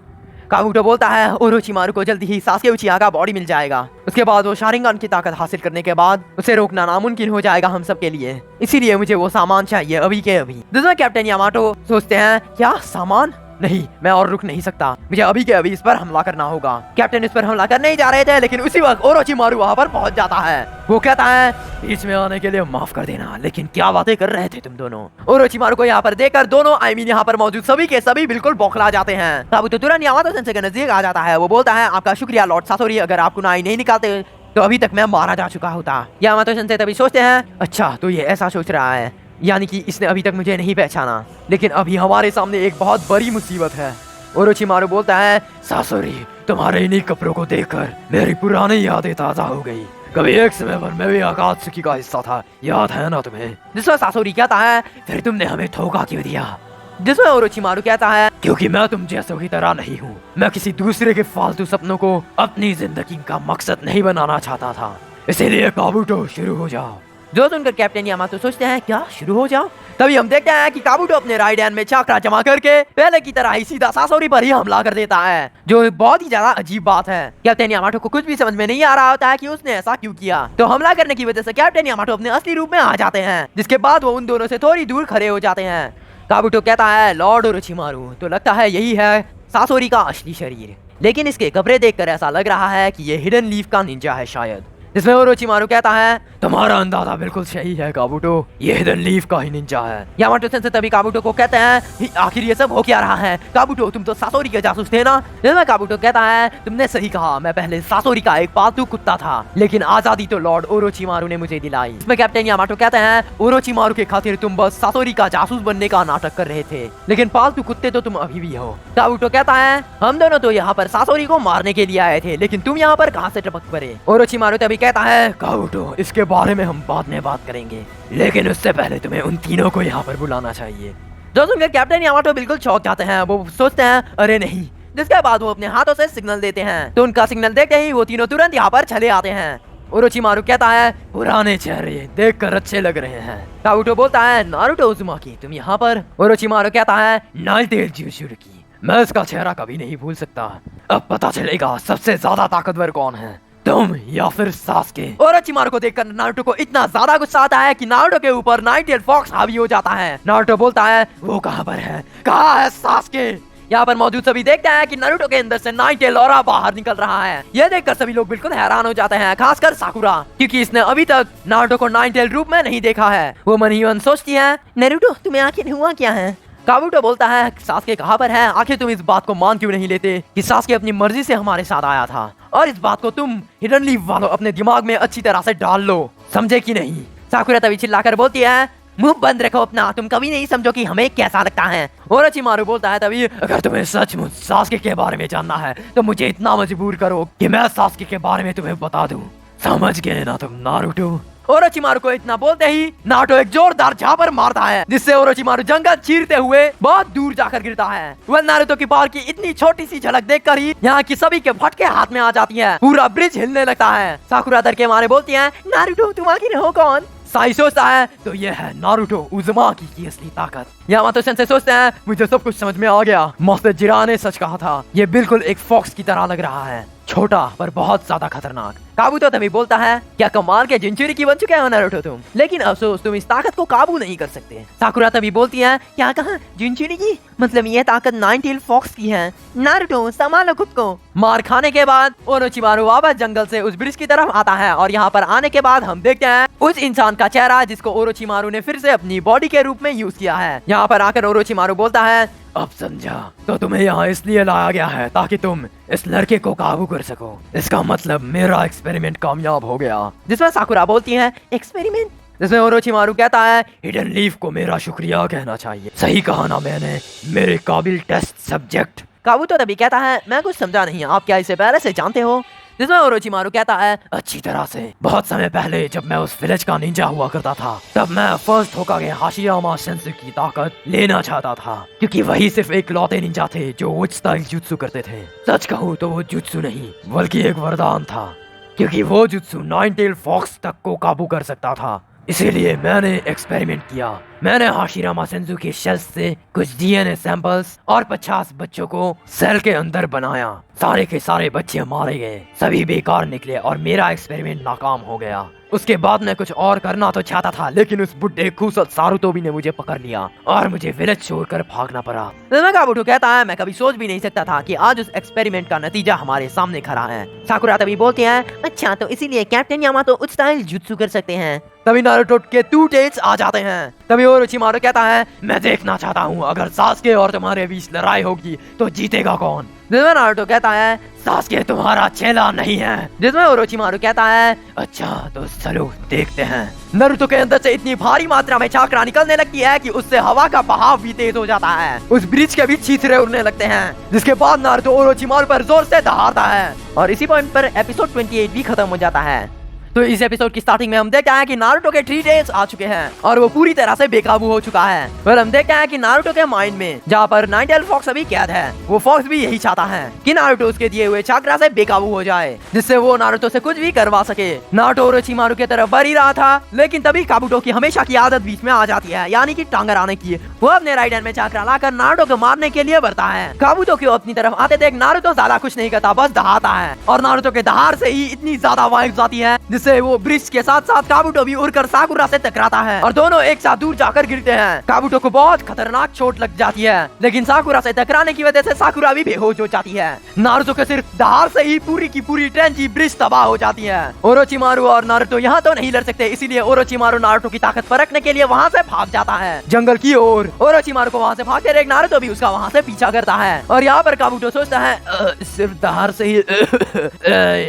Speaker 2: काबुटो बोलता है ओरोचिमारू को जल्दी ही सासुके उचिहा का बॉडी मिल जाएगा, उसके बाद वो शारिंगन की ताकत हासिल करने के बाद उसे रोकना नामुमकिन हो जाएगा हम सब के लिए, इसीलिए मुझे वो सामान चाहिए अभी के अभी। जिसमें कैप्टन यामाटो सोचते हैं क्या सामान, नहीं मैं और रुक नहीं सकता, मुझे अभी के अभी इस पर हमला करना होगा। कैप्टन इस पर हमला करने ही जा रहे थे, लेकिन उसी वक्त ओरोचिमारू वहाँ पर पहुँच जाता है। वो कहता है बीच में आने के लिए माफ कर देना, लेकिन क्या बातें कर रहे थे तुम दोनों। ओरोचिमारू को यहाँ पर देखकर दोनों यहाँ पर मौजूद सभी के सभी बिल्कुल बौखला जाते हैं। काबुटो तुरंत यामाटो सेंसेई के नजदीक आ जाता है। वो बोलता है आपका शुक्रिया लॉर्ड सासोरी, अगर आप कुनाई नहीं निकालते तो अभी तक मैं मारा जा चुका होता। यामाटो सेंसेई तभी सोचते हैं अच्छा तो ये ऐसा सोच रहा है, यानी कि इसने अभी तक मुझे नहीं पहचाना, लेकिन अभी हमारे सामने एक बहुत बड़ी मुसीबत है। ओरोचिमारू बोलता है सासोरी तुम्हारे इन्हीं कपड़ों को देखकर मेरी पुरानी यादें ताजा हो गई, कभी एक समय पर मैं भी आकात्सुकी का हिस्सा था, याद है ना तुम्हें। जिसमें सासोरी कहता है फिर तुमने हमें धोखा क्यों दिया। जिसमें ओरोचिमारू कहता है क्योंकि मैं तुम जैसों की तरह नहीं हूँ, मैं किसी दूसरे के फालतू सपनों को अपनी जिंदगी का मकसद नहीं बनाना चाहता था, इसीलिए काबुटो शुरू हो जाओ। जो सुनकर कैप्टन यामाटो सोचते हैं क्या शुरू हो जाओ। तभी हम देखते हैं कि काबुटो अपने राइट हैंड में चाकरा जमा करके पहले की तरह ही सीधा सासोरी पर ही हमला कर देता है, जो बहुत ही ज्यादा अजीब बात है। कैप्टन यामाटो को कुछ भी समझ में नहीं आ रहा होता है कि उसने ऐसा क्यों किया। तो हमला करने की वजह से कैप्टन यामाटो अपने असली रूप में आ जाते हैं, जिसके बाद वो उन दोनों से थोड़ी दूर खड़े हो जाते हैं। काबुटो कहता है लॉर्ड ओरोचिमारू तो लगता है यही है सासोरी का असली शरीर, लेकिन इसके कपड़े देखकर ऐसा लग रहा है कि ये हिडन लीफ का निंजा है शायद। जिसमें ओरोचिमारू कहता है तुम्हारा अंदाजा बिल्कुल सही है काबुटो, ये हिडन लीफ का ही निंजा है। यामाटो सेंसेई तभी काबुटो को कहते हैं आखिर ये सब हो क्या रहा है। काबुटो तुम तो सासोरी के जासूस थे ना। जिसमें काबुटो कहता है तुमने सही कहा, मैं पहले सासोरी का एक पालतू कुत्ता था, लेकिन आजादी तो लॉर्ड ओरोचिमारू ने मुझे दिलाई। इसमें कैप्टन यामाटो कहते हैं ओरोचिमारू के खातिर तुम बस सासोरी का जासूस बनने का नाटक कर रहे थे, लेकिन पालतू कुत्ते तो तुम अभी भी हो। काबुटो कहता है हम दोनों तो यहाँ पर सासोरी को मारने के लिए आए थे, लेकिन तुम यहाँ पर कहाँ से टपक पड़े। ओरोचिमारू तभी कहता है काबुटो इसके बारे में हम बाद में बात करेंगे, लेकिन उससे पहले तुम्हें उन तीनों को यहाँ पर बुलाना चाहिए। जो सुनकर कैप्टन यामाटो बिल्कुल चौंक जाते हैं। वो सोचते हैं अरे नहीं, जिसके बाद वो अपने हाथों से सिग्नल देते हैं, तो उनका सिग्नल देखते ही वो तीनों तुरंत यहाँ पर चले आते हैं। ओरोचिमारू कहता है पुराने चेहरे देखकर अच्छे लग रहे हैं। काबूटो बोलता है नारुतो उज़ुमाकी तुम यहाँ पर। ओरोचिमारू कहता है नाइट टेल जुजुत्सुकी, मैं इसका चेहरा कभी नहीं भूल सकता। अब पता चलेगा सबसे ज्यादा ताकतवर कौन है, तुम या फिर सास्के। ओरोचिमारू को देखकर नारुतो को इतना ज्यादा गुस्सा आता है कि नारुतो के ऊपर नाइट टेल फॉक्स हावी हो जाता है। नारुतो बोलता है वो कहाँ पर है, कहाँ है सास्के। यहाँ पर मौजूद सभी देखते हैं कि नारुतो के अंदर से नाइट टेल ऑरा बाहर निकल रहा है। यह देखकर सभी लोग बिल्कुल हैरान हो जाते हैं, खासकर साकुरा, क्योंकि इसने अभी तक नारुतो को नाइट टेल रूप में नहीं देखा है। वो मन ही मन सोचती है नारुतो तुम्हें आखिर हुआ क्या है। काबूटो बोलता है सास्के कहाँ पर है, आखिर तुम इस बात को मान क्यों नहीं लेते कि सास्के अपनी मर्जी से हमारे साथ आया था, और इस बात को तुम हिडन लीफ वालों अपने दिमाग में अच्छी तरह से डाल लो, समझे कि नहीं। साकुरा तभी चिल्लाकर बोलती है मुंह बंद रखो अपना, तुम कभी नहीं समझो कि हमें कैसा लगता है। ओरोचिमारू बोलता है तभी अगर तुम्हें सचमुच सास्के के बारे में जानना है तो मुझे इतना मजबूर करो कि मैं सास्के के बारे में तुम्हें बता दूं, समझ गए ना तुम नारुतो। ओरोचिमारू को इतना बोलते ही नारुतो एक जोरदार झापर मारता है, जिससे ओरोचिमारू जंगल चीरते हुए बहुत दूर जाकर गिरता है। वह नारुतो की पावर की इतनी छोटी सी झलक देखकर ही यहाँ की सभी के फटके हाथ में आ जाती है, पूरा ब्रिज हिलने लगता है। साकुरा डर के मारे बोलती है नारुतो तुम आखिर हो कौन। साई सोचता है तो यह है नारुतो उज़ुमाकी की असली ताकत। यामातो सेंसेई सोचते हैं मुझे सब कुछ समझ में आ गया, मास्टर जिरा ने सच कहा था, ये बिल्कुल एक फॉक्स की तरह लग रहा है, छोटा पर बहुत ज्यादा खतरनाक। काबूतो तभी बोलता है क्या कमाल के जिंचुरिकी बन चुके हो नारुतो तुम, लेकिन अफसोस तुम इस ताकत को काबू नहीं कर सकते। साकुरा तभी बोलती है क्या कहा जिंचुरिकी, मतलब ये ताकत नाइन टेल फॉक्स की है। नारुतो संभालो खुद को। मार खाने के बाद ओरोचिमारू वापस जंगल से उस ब्रिज की तरफ आता है, और यहाँ पर आने के बाद हम देखते हैं उस इंसान का चेहरा जिसको ओरोचिमारू ने फिर से अपनी बॉडी के रूप में यूज किया है। यहाँ पर आकर ओरोचिमारू बोलता है अब समझा, तो तुम्हें यहाँ इसलिए लाया गया है ताकि तुम इस लड़के को काबू कर सको। इसका मतलब मेरा एक्सपेरिमेंट कामयाब हो गया। जिसमें साकुरा बोलती है एक्सपेरिमेंट, जिसमें ओरोचिमारू कहता है हिडन लीफ को मेरा शुक्रिया कहना चाहिए, सही कहा ना मैंने, मेरे काबिल टेस्ट सब्जेक्ट। काबूतो तभी कहता है मैं कुछ समझा नहीं, आप क्या इसे पहले से जानते हो। जिसमें ओरोचिमारू कहता है अच्छी तरह से, बहुत समय पहले जब मैं उस विलेज का निंजा हुआ करता था तब मैं फर्स्ट होकागे हाशियामा सेंसेई की ताकत लेना चाहता था, क्योंकि वही सिर्फ एक लौते निंजा थे जो उच्च स्टाइल जुत्सु करते थे। सच कहूँ तो वो जुत्सु नहीं बल्कि एक वरदान था, क्योंकि वो जुत्सु नाइन टेल फॉक्स तक को काबू कर सकता था। इसीलिए मैंने एक्सपेरिमेंट किया, मैंने हाशिरामा सेंसु के शेल्स से कुछ डीएनए सैंपल्स और 50 बच्चों को सेल के अंदर बनाया। सारे के सारे बच्चे मारे गए, सभी बेकार निकले और मेरा एक्सपेरिमेंट नाकाम हो गया। उसके बाद मैं कुछ और करना तो चाहता था, लेकिन उस बुड्ढे खूसत सारुतोबी ने मुझे पकड़ लिया और मुझे विलेज छोड़कर भागना पड़ा। काबूटो कहता है मैं कभी सोच भी नहीं सकता था कि आज उस एक्सपेरिमेंट का नतीजा हमारे सामने खड़ा है। साकुरा तभी बोलती है अच्छा तो इसीलिए कैप्टन यामातो उच्च स्टाइल जुत्सु कर सकते हैं। तभी नारुतो के 2 टेल्स आ जाते हैं। तभी ओरोचिमारू कहता है मैं देखना चाहता हूँ अगर सास्के और तुम्हारे बीच लड़ाई होगी तो जीतेगा कौन। जिसमें नारुतो कहता है सास्के तुम्हारा चेला नहीं है। जिसमें ओरोचिमारू कहता है अच्छा तो चलो देखते हैं। नारुतो के अंदर से इतनी भारी मात्रा में चाकरा निकलने लगती है कि उससे हवा का बहाव भी तेज हो जाता है। उस ब्रिज के भी छींतरे उड़ने लगते हैं, जिसके बाद नारुतो ओरोचिमारू पर जोर से दहाड़ता है, और इसी पॉइंट पर एपिसोड 28 भी खत्म हो जाता है। तो इस एपिसोड की स्टार्टिंग में हम देखते हैं कि नारुतो के 3 टेल्स आ चुके हैं और वो पूरी तरह से बेकाबू हो चुका है। फिर हम देखते हैं कि नारुतो के माइंड में जहाँ पर नाइन टेल फॉक्स अभी कैद है, वो फॉक्स भी यही चाहता है कि नारुतो उसके दिए हुए चाकरा से बेकाबू हो जाए, जिससे वो नारुतो से कुछ भी करवा सके। नारुतो ओरोचिमारू की तरफ बढ़ ही रहा था, लेकिन तभी काबूटो की हमेशा की आदत बीच में आ जाती है, यानी कि टांगर आने की। वो अपने राइट हैंड में चाकरा लाकर नारुतो को मारने के लिए बढ़ता है। काबूटो को अपनी तरफ आते देख नारुतो ज्यादा कुछ नहीं करता, बस दहाता है, और नारुतो के दहाड़ से ही इतनी ज्यादा वाइब्स आती है जिससे वो ब्रिज के साथ साथ काबूटो भी उड़कर साकुरा से टकराता है और दोनों एक साथ दूर जाकर गिरते हैं। काबूटो को बहुत खतरनाक चोट लग जाती है, लेकिन साकुरा से टकराने की वजह से साकुरा भी बेहोश हो जाती है। नारुतो के सिर्फ दहाड़ से ही पूरी की पूरी ट्रेंची ब्रिज तबाह हो जाती है। ओरोचिमारू और नारुतो यहाँ तो नहीं लड़ सकते, इसीलिए ओरोचिमारू नारुतो की ताकत परखने के लिए वहाँ से भाग जाता है जंगल की ओर। ओरोचिमारू को वहाँ से भागते देख नारुतो भी उसका वहाँ से पीछा करता है, और यहाँ पर काबूटो सोचता है सिर्फ दहाड़ से ही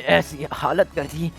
Speaker 2: ऐसी हालत कर दी,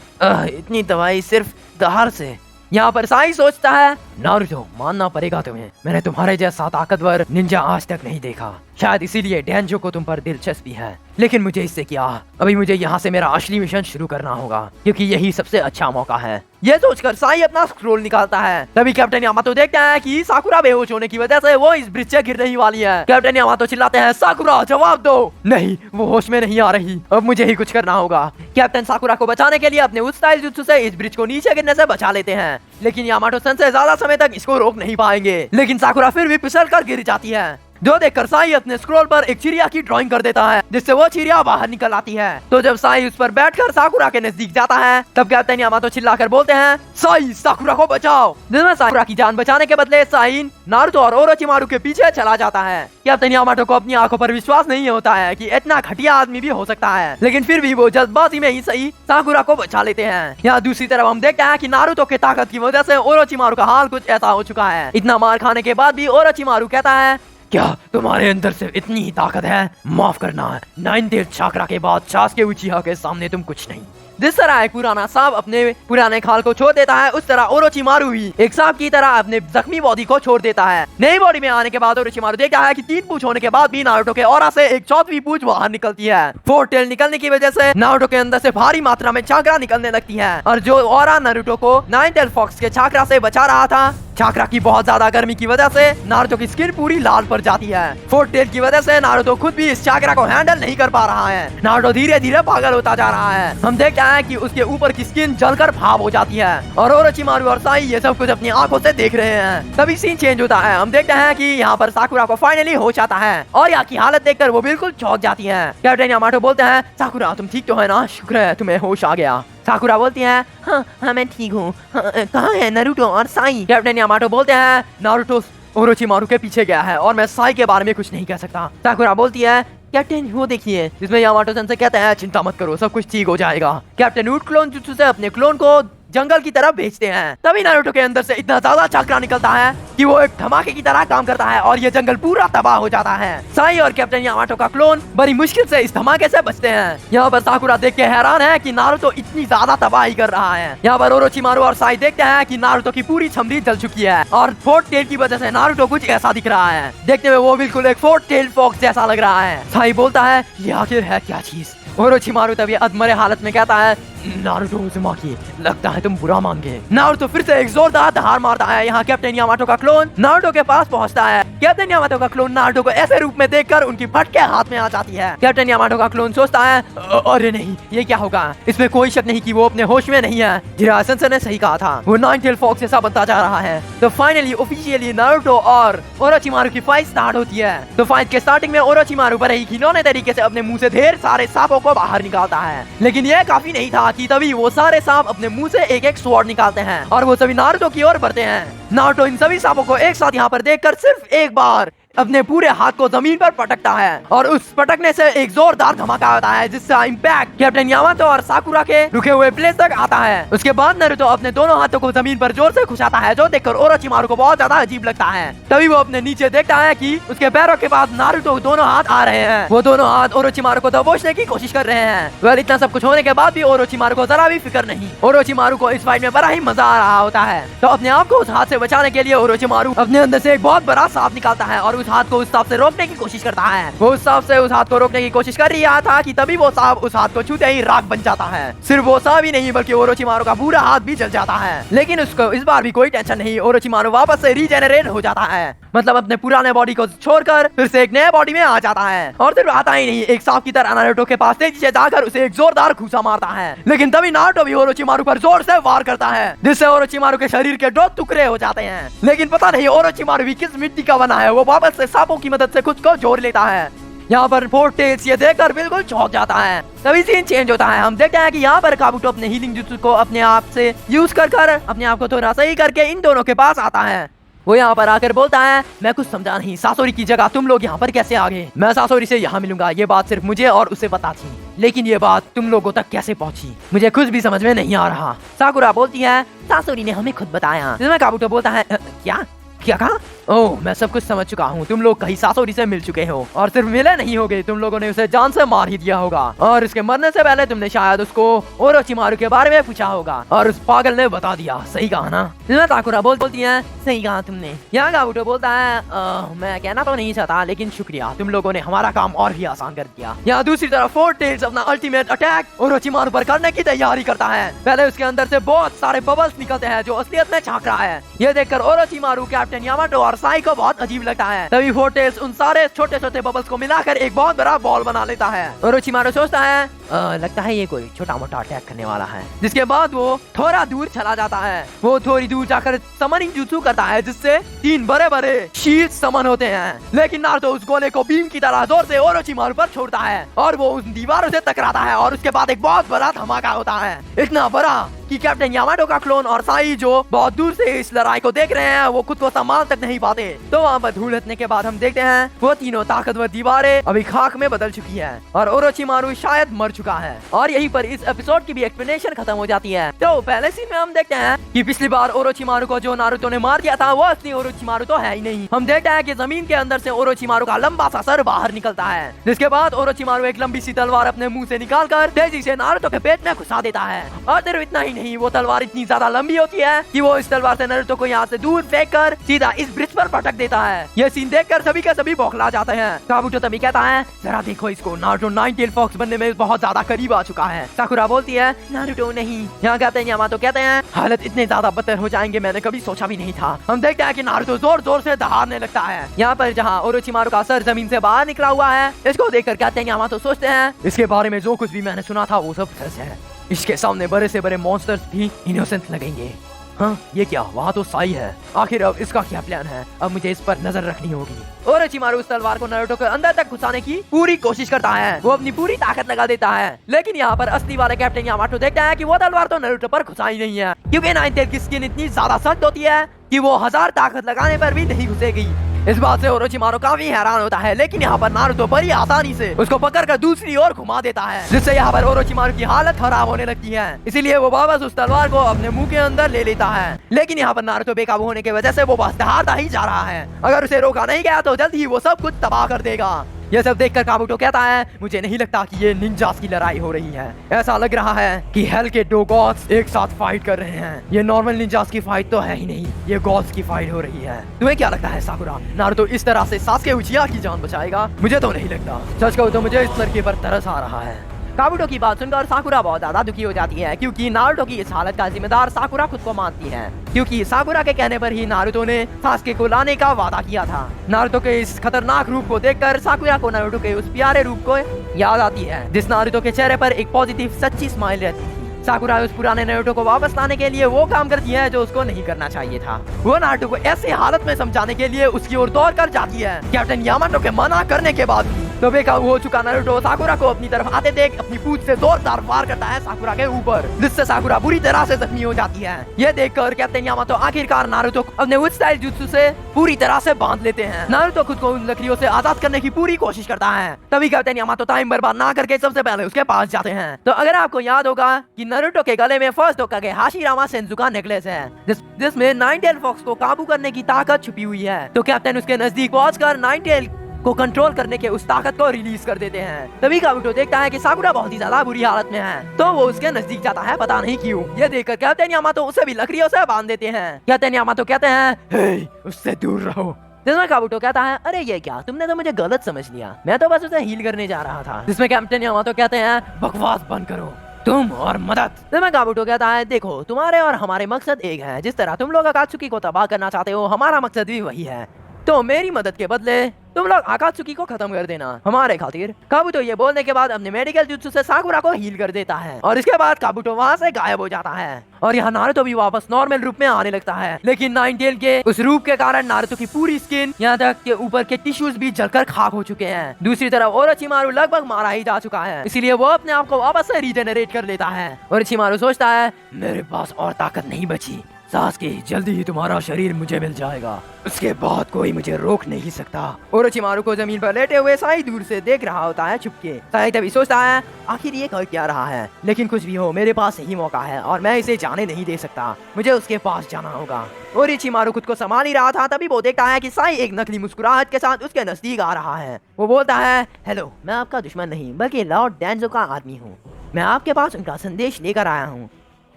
Speaker 2: इतनी दवाई सिर्फ दहाड़ से। यहाँ पर साई सोचता है नारुतो मानना पड़ेगा तुम्हें, मैंने तुम्हारे जैसा ताकतवर निंजा आज तक नहीं देखा, शायद इसीलिए डेंजो को तुम पर दिलचस्पी है, लेकिन मुझे इससे क्या, अभी मुझे यहाँ से मेरा असली मिशन शुरू करना होगा, क्योंकि यही सबसे अच्छा मौका है। ये सोचकर साई अपना स्क्रोल निकालता है। तभी कैप्टन यामातो देखता है कि साकुरा बेहोश होने की वजह से वो इस ब्रिज से गिरने ही वाली है। कैप्टन यामातो चिल्लाते हैं, साकुरा जवाब दो। नहीं, वो होश में नहीं आ रही, अब मुझे ही कुछ करना होगा। कैप्टन साकुरा को बचाने के लिए अपने उस स्टाइल जुत्सु से इस ब्रिज को नीचे गिरने से बचा लेते हैं, लेकिन यामातो सेंसेई ज्यादा समय तक इसको रोक नहीं पाएंगे। लेकिन साकुरा फिर भी फिसल कर गिर जाती है, जो देखकर साई अपने स्क्रोल पर एक चिड़िया की ड्राइंग कर देता है, जिससे वो चिड़िया बाहर निकल आती है। तो जब साई उस पर बैठकर साकुरा के नजदीक जाता है, तब कैप्टन यामातो चिल्लाकर बोलते हैं, साई साकुरा को बचाओ। जिसमें साकुरा की जान बचाने के बदले साई नारुतो और ओरोचिमारू के पीछे चला जाता है। कैप्टन यामातो को अपनी आंखों पर विश्वास नहीं होता है कि इतना घटिया आदमी भी हो सकता है, लेकिन फिर भी वो जल्दबाजी में ही सही साकुरा को बचा लेते हैं। यहाँ दूसरी तरफ हम देखते हैं कि नारुतो के ताकत की वजह से ओरोचिमारू का हाल कुछ ऐसा हो चुका है। इतना मार खाने के बाद भी ओरोचिमारू कहता है, क्या तुम्हारे अंदर से इतनी ही ताकत है? माफ करना, 9 टेल चाक्रा के बाद सासुके उचिहा के सामने तुम कुछ नहीं। जिस तरह एक पुराना सांप अपने पुराने खाल को छोड़ देता है, उस तरह ओरोचिमारू भी एक सांप की तरह अपने जख्मी बॉडी को छोड़ देता है। नई बॉडी में आने के बाद ओरोचिमारू देखता है कि 3 पूंछ होने के बाद भी नारुतो के ऑरा से एक 4वीं पूंछ बाहर निकलती है। 4 टेल निकलने की वजह से नारुतो के अंदर से भारी मात्रा में चाक्रा निकलने लगती है, और जो ऑरा नारुतो को 9 टेल फॉक्स के चाक्रा से बचा रहा था, चाक्रा की बहुत ज्यादा गर्मी की वजह से नारुतो की स्किन पूरी लाल पड़ जाती है। 4 टेल की वजह से नारुतो खुद भी इस चाक्रा को हैंडल नहीं कर पा रहा है। नारुतो धीरे धीरे पागल होता जा रहा है। हम देखते हैं कि उसके ऊपर की स्किन जलकर भाप हो जाती है, और ओरोचिमारू और साई ये सब कुछ अपनी आंखों से देख रहे हैं। तभी सीन चेंज होता है। हम देखते हैं कि यहाँ पर साकुरा को फाइनली होश आता है, और यहाँ की हालत देखकर वो बिल्कुल चौंक जाती है। कैप्टन यामातो बोलते हैं, साकुरा तुम ठीक तो है ना? शुक्र है तुम्हें होश आ गया। साकुरा बोलती है, हाँ मैं ठीक हूँ। कहाँ है नारुतो और साई? कैप्टन यामातो बोलते हैं, नारुतो ओरोचिमारू के पीछे गया है और मैं साई के बारे में कुछ नहीं कह सकता। साकुरा बोलती है, कैप्टन वो देखिए, जिसमें यामातो सन से कहते हैं, चिंता मत करो, सब कुछ ठीक हो जाएगा। कैप्टन ऊट क्लोन जुत्सु से अपने क्लोन को जंगल की तरफ भेजते हैं। तभी नारुतो के अंदर से इतना ज्यादा चाक्रा निकलता है कि वो एक धमाके की तरह काम करता है, और ये जंगल पूरा तबाह हो जाता है। साई और कैप्टन यामातो का क्लोन बड़ी मुश्किल से इस धमाके से बचते हैं। यहाँ पर साकुरा देख के हैरान है कि नारुतो इतनी ज्यादा तबाही कर रहा है। यहाँ पर ओरोचिमारू और साई देखते हैं कि नारुतो की पूरी चमड़ी जल चुकी है, और 4 टेल की वजह से नारुतो कुछ ऐसा दिख रहा है। देखने में वो बिल्कुल एक 4 टेल फॉक्स जैसा लग रहा है। साई बोलता है, ये आखिर है क्या चीज? ओरोचिमारू तभी अधमरे हालत में कहता है, नारुतो उज़ुमाकी, लगता है तुम बुरा मान गए। नारुतो फिर से एक जोरदार दहाड़ मारता है। यहाँ कैप्टन यामातो का क्लोन नारुतो के पास पहुँचता है। कैप्टन यामातो का क्लोन नारुतो को ऐसे रूप में देखकर उनकी फटके हाथ में आ जाती है। कैप्टन यामातो का क्लोन सोचता है, अरे नहीं, ये क्या होगा? इसमें कोई शक नहीं कि वो अपने होश में नहीं है। जिराया सेंसेई ने सही कहा था, वो 9 टेल फॉक्स जैसा बनता जा रहा है। तो फाइनली ऑफिशियली नारुतो और ओरोचिमारू की फाइट स्टार्ट होती है। तो फाइट के स्टार्टिंग में ओरोचिमारू बड़े ही खिलौने तरीके से अपने मुंह से ढेर सारे सांपों को बाहर निकालता है, लेकिन ये काफी नहीं था कि तभी वो सारे सांप अपने मुंह से एक एक स्वॉर्ड निकालते हैं, और वो सभी नारुतो की ओर बढ़ते हैं। नारुतो इन सभी सांपों को एक साथ यहाँ पर देखकर सिर्फ एक बार अपने पूरे हाथ को जमीन पर पटकता है, और उस पटकने से एक जोरदार धमाका होता है, जिससे इम्पैक्ट कैप्टन यामातो और साकुरा के रुके हुए प्लेस तक आता है। उसके बाद नारुतो अपने दोनों हाथों को जमीन पर जोर से खुशाता है, जो देखकर ओरोचिमारू को बहुत ज्यादा अजीब लगता है। तभी वो अपने नीचे देखता है कि उसके पैरों के पास नारुतो दोनों हाथ आ रहे हैं। वो दोनों हाथ ओरोचिमारू को दबोचने की कोशिश कर रहे हैं। वेल, इतना सब कुछ होने के बाद भी ओरोचिमारू को जरा भी फिक्र नहीं। ओरोचिमारू को इस फाइट में बड़ा ही मजा आ रहा होता है। तो अपने आप को उस हाथ से बचाने के लिए ओरोचिमारू अपने अंदर से एक बहुत बड़ा सांप निकालता है, और उस हाथ को उस सांप से रोकने की कोशिश करता है। वो उस सांप से उस हाथ को रोकने की कोशिश कर रहा था कि तभी वो सांप उस हाथ को छूते ही राख बन जाता है। सिर्फ वो सांप ही नहीं, बल्कि ओरोचिमारू का पूरा हाथ भी जल जाता है। लेकिन उसको इस बार भी कोई टेंशन नहीं, ओरोचिमारू वापस से रीजेनरेट हो जाता है, मतलब अपने पुराने बॉडी को छोड़कर फिर से एक नए बॉडी में आ जाता है। और फिर आता ही नहीं, एक सांप की तरह नारुतो के पास तेजी से जाकर उसे एक जोरदार घूसा मारता है। लेकिन तभी नारुतो भी ओरोचिमारू पर जोर से वार करता है, जिससे ओरोचिमारू के शरीर के 2 टुकड़े हो जाते हैं। लेकिन पता नहीं ओरोचिमारू भी किस मिट्टी का बना है, वो वापस से सांपों की मदद से खुद को जोड़ लेता है। यहाँ पर 4 टेल्स ये देखकर बिल्कुल चौंक जाता है। तभी सीन चेंज होता है। हम देखते हैं कि यहाँ पर काबुटो अपने हीलिंग जुत्सु को अपने आप से यूज कर अपने आप को थोड़ा सही करके इन दोनों के पास आता है। वो यहाँ पर आकर बोलता है, मैं कुछ समझा नहीं, सासोरी की जगह तुम लोग यहाँ पर कैसे आ गए? मैं सासोरी से यहाँ मिलूंगा, ये बात सिर्फ मुझे और उसे पता थी, लेकिन ये बात तुम लोगों तक कैसे पहुँची मुझे कुछ भी समझ में नहीं आ रहा। साकुरा बोलती है, सासोरी ने हमें खुद बताया। जिसमें काबुटो बोलता है, क्या क्या कहा? ओह, मैं सब कुछ समझ चुका हूँ। तुम लोग कहीं सासोरी से मिल चुके हो और सिर्फ मिले नहीं होगे, तुम लोगों ने उसे जान से मार ही दिया होगा और उसके मरने से पहले तुमने शायद उसको ओरोचिमारू के बारे में पूछा होगा और उस पागल ने बता दिया। सही कहा ना? साकुरा बोलती है, सही कहा तुमने। यहाँ काबुटो बोलता है, मैं कहना तो नहीं चाहता लेकिन शुक्रिया, तुम लोगों ने हमारा काम और भी आसान कर दिया। यहाँ दूसरी तरफ फोर टेल्स अपना अल्टीमेट अटैक ओरोचिमारू पर करने की तैयारी करता है। पहले उसके अंदर से बहुत सारे बबल्स निकलते हैं जो असलियत में झांक रहा है। ये देखकर ओरोचिमारू, कैप्टन यामाटो और साई को बहुत अजीब लगता है। तभी फोर टेल्स उन सारे छोटे छोटे बबल्स को मिलाकर एक बहुत बड़ा बॉल बना लेता है। ओरोचिमारू सोचता है, लगता है ये कोई छोटा मोटा अटैक करने वाला है। जिसके बाद वो थोड़ा दूर चला जाता है। वो थोड़ी दूर जाकर समनिंग जुत्सु करता है जिससे 3 बड़े बड़े शील्ड समन होते हैं। लेकिन नारुतो उस गोले को बीम की तरह जोर से ओरोचिमारू पर छोड़ता है और वो उन दीवारों से टकराता है और उसके बाद एक बहुत बड़ा धमाका होता है। इतना बड़ा कि कैप्टन यामाटो का क्लोन और साई जो बहुत दूर से इस लड़ाई को देख रहे हैं वो खुद को संभाल तक नहीं पाते। तो वहाँ पर धूल हटने के बाद हम देखते हैं वो तीनों ताकतवर दीवारें अभी खाक में बदल चुकी है और ओरोचिमारू शायद मर चुका है। और यहीं पर इस एपिसोड की भी एक्सप्लेनेशन खत्म हो जाती है। तो पहले सीन में हम देखते हैं कि पिछली बार ओरोचिमारू को जो नारुतो ने मार दिया था वो असली ओरोचिमारू तो है ही नहीं। हम देखते हैं कि जमीन के अंदर से ओरोचिमारू का लंबा सा सर बाहर निकलता है। जिसके बाद ओरोचिमारू एक लंबी सी तलवार अपने मुंह से निकालकर तेजी से नारुतो के पेट में घुसा देता है। और सिर्फ इतना ही नहीं, वो तलवार इतनी ज्यादा लंबी होती है कि वो इस तलवार से नारुतो को यहाँ से दूर फेंककर सीधा इस ब्रिज पर पटक देता है। ये सीन देखकर सभी के सभी बौखला जाते हैं। काबुटो तभी कहता है, जरा देखो इसको, नारुतो नाइन टेल फॉक्स बनने में बहुत ज्यादा करीब आ चुका है। साकुरा बोलती है, नारुतो नहीं। यहाँ कहते हैं यामातो कहते हैं, हालत इतने ज्यादा बदतर हो जाएंगे मैंने कभी सोचा भी नहीं था। हम देखते हैं कि नारुतो जोर जोर से दहाड़ने लगता है। यहाँ पर जहाँ ओरोचिमारू का सर जमीन से बाहर निकला हुआ है, इसको देखकर कहते हैं यामातो सोचते हैं, इसके बारे में जो कुछ भी मैंने सुना था वो सब सच है। इसके सामने बड़े से बड़े मॉन्स्टर्स भी इनोसेंट लगेंगे। हाँ, ये क्या, वहाँ तो साई है। आखिर अब इसका क्या प्लान है? अब मुझे इस पर नजर रखनी होगी। ओरोचिमारू उस तलवार को नारुतो के अंदर तक घुसाने की पूरी कोशिश करता है। वो अपनी पूरी ताकत लगा देता है। लेकिन यहाँ पर असली वाले कैप्टन यामाटो देखता है कि वो तलवार तो नारुतो पर घुसाई नहीं है, क्योंकि नाइन टेल की स्किन इतनी ज्यादा सख्त होती है कि वो 1000 ताकत लगाने पर भी नहीं घुसेगी। इस बात से ओरोचिमारू काफी हैरान होता है। लेकिन यहाँ पर नारुतो बड़ी आसानी से उसको पकड़कर दूसरी ओर घुमा देता है, जिससे यहाँ पर ओरोचिमारू की हालत खराब होने लगती है। इसीलिए वो वापस उस तलवार को अपने मुंह के अंदर ले लेता है। लेकिन यहाँ पर नारुतो बेकाबू होने की वजह से वो बस दहाड़ता ही जा रहा है। अगर उसे रोका नहीं गया तो जल्द ही वो सब कुछ तबाह कर देगा। ये सब देखकर काबुटो कहता है, मुझे नहीं लगता कि ये निंजास की लड़ाई हो रही है। ऐसा लग रहा है कि हेल के 2 गॉड्स एक साथ फाइट कर रहे हैं। ये नॉर्मल निंजास की फाइट तो है ही नहीं, ये गॉड्स की फाइट हो रही है। तुम्हें क्या लगता है साकुरा, नारुतो इस तरह से सासुके उचिया की जान बचाएगा? मुझे तो नहीं लगता। सच कहूं तो मुझे इस लड़के पर तरस आ रहा है। काबुटो की बात सुनकर साकुरा बहुत ज्यादा दुखी हो जाती है, क्योंकि नारुतो की इस हालत का जिम्मेदार साकुरा खुद को मानती है, क्योंकि साकुरा के कहने पर ही नारुतो ने सासुके को लाने का वादा किया था। नारुतो के इस खतरनाक रूप को देखकर साकुरा को नारुतो के उस प्यारे रूप को याद आती है, जिस नारुतो के चेहरे पर एक पॉजिटिव सच्ची स्माइल रहती थी। साकुरा उस पुराने नारुतो को वापस लाने के लिए वो काम करती है जो उसको नहीं करना चाहिए था। वो नारुतो को ऐसी हालत में समझाने के लिए उसकी ओर दौड़ कर जाती है, कैप्टन यामाटो के मना करने के बाद भी। तो बेकाबू हो चुका नारुतो साकुरा को अपनी तरफ आते देख अपनी पूंछ से जोरदार वार करता है साकुरा के ऊपर, जिससे साकुरा बुरी तरह से जख्मी हो जाती है। ये देखकर कैप्टन यामाटो आखिरकार नारुतो को अपने उच्च स्टाइल जुत्सु से पूरी तरह से बांध लेते हैं। नारुतो खुद को उन लकड़ियों से आजाद करने की पूरी कोशिश करता है। तभी कैप्टन यामाटो टाइम बर्बाद ना करके सबसे पहले उसके पास जाते हैं। तो अगर आपको याद होगा कि नारुतो के गले में फर्स्ट होकागे हाशिरामा सेंजू का नेकलेस है, जिसमें नाइन टेल फॉक्स को काबू करने की ताकत छुपी हुई है। तो कैप्टन उसके नजदीक पहुंचकर नाइन टेल को कंट्रोल करने के उस ताकत को रिलीज कर देते हैं। तभी काबुटो देखता है कि साकुरा बहुत ही ज्यादा बुरी हालत में है, तो वो उसके नजदीक जाता है, पता नहीं क्यों। ये देखकर कैप्टन यामाटो उसे भी लकड़ियों से बांध देते हैं। कैप्टन यामाटो कहते हैं, हे, उससे दूर रहो। जिसमें काबुटो कहता है, अरे ये क्या, तुमने तो मुझे गलत समझ लिया, मैं तो बस उसे हील करने जा रहा था। जिसमें कैप्टन यामाटो कहते हैं, बकवास बंद करो, तुम और मदद। जिसमें काबुटो कहता है, देखो तुम्हारे और हमारे मकसद एक है। जिस तरह तुम लोग अकात्सुकी को तबाह करना चाहते हो, हमारा मकसद भी वही है। तो मेरी मदद के बदले तुम लोग अकात्सुकी को खत्म कर देना हमारे खातिर। काबुटो ये बोलने के बाद अपने मेडिकल जुत्सु से साकुरा को हील कर देता है और इसके बाद काबुटो वहाँ से गायब हो जाता है और यहाँ नारुतो भी वापस नॉर्मल रूप में आने लगता है। लेकिन नाइन टेल के उस रूप के कारण नारुतो की पूरी स्किन यहाँ तक के ऊपर के टिश्यूज भी जलकर खाक हो चुके हैं। दूसरी तरफ ओरोचिमारू लगभग मारा ही जा चुका है, इसीलिए वो अपने आप को वापस से रीजेनरेट कर लेता है। ओरोचिमारू सोचता है, मेरे पास और ताकत नहीं बची, सासकी, जल्दी ही तुम्हारा शरीर मुझे मिल जाएगा, उसके बाद कोई मुझे रोक नहीं सकता। ओरोचिमारू को जमीन पर लेटे हुए साई दूर से देख रहा होता है चुपके। साई तभी सोचता है आखिर ये कर क्या रहा है, लेकिन कुछ भी हो मेरे पास यही मौका है और मैं इसे जाने नहीं दे सकता, मुझे उसके पास जाना होगा। ओरोचिमारू खुद को संभाल ही रहा था, तभी वो देखता है कि साई एक नकली मुस्कुराहट के साथ उसके नजदीक आ रहा है। वो बोलता है, हेलो, मैं आपका दुश्मन नहीं बल्कि लॉर्ड डेंजो का आदमी हूँ, मैं आपके पास उनका संदेश लेकर आया हूँ।